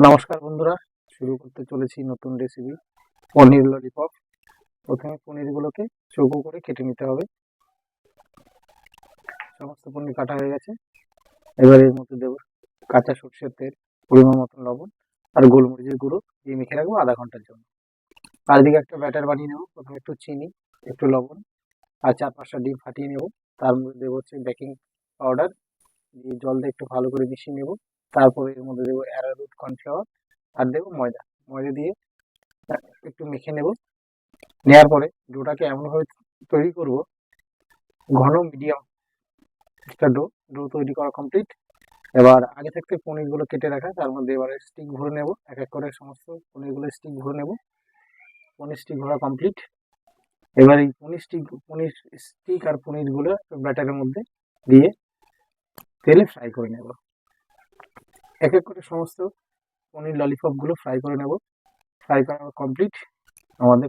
নমস্কার বন্ধুরা, শুরু করতে চলেছি নতুন রেসিপি পনির ললিপপ। প্রথমে পনিরগুলোকে চৌকো করে কেটে নিতে হবে। সমস্ত পনির কাটা হয়ে গেছে। এবার এর মধ্যে দেবো কাঁচা সর্ষের তেল, পরিমাণ মতন লবণ আর গোলমরিচের গুঁড়ো দিয়ে মেখে রাখবো আধা ঘন্টার জন্য। আর এদিকে একটা ব্যাটার বানিয়ে নেবো। প্রথমে একটু চিনি, একটু লবণ আর 4-5টা ডিম ফাটিয়ে নেবো। তার মধ্যে দেবো হচ্ছে বেকিং পাউডার, দিয়ে জল দিয়ে একটু ভালো করে মিশিয়ে নেবো। তারপরে এর মধ্যে দেবো অ্যারারুট, কর্নফ্লাওয়ার আর দেবো ময়দা। ময়দা দিয়ে একটু মেখে নেবো। নেওয়ার পরে ডোটাকে এমনভাবে তৈরি করব, ঘন মিডিয়াম একটা ডো তৈরি করা কমপ্লিট। এবার আগে থাকতে পনিরগুলো কেটে রাখা, তার মধ্যে এবারে স্টিক ভরে নেব। এক এক করে সমস্ত পনিরগুলো স্টিক ভরে নেব। পনির স্টিক ভরা কমপ্লিট। এবার এই পনির স্টিক আর পনিরগুলো ব্যাটারের মধ্যে দিয়ে তেলে ফ্রাই করে নেব। এক এক করে সমস্ত পনির ললিপপগুলো ফ্রাই করে নেব। ফ্রাই করা কমপ্লিট। আমাদের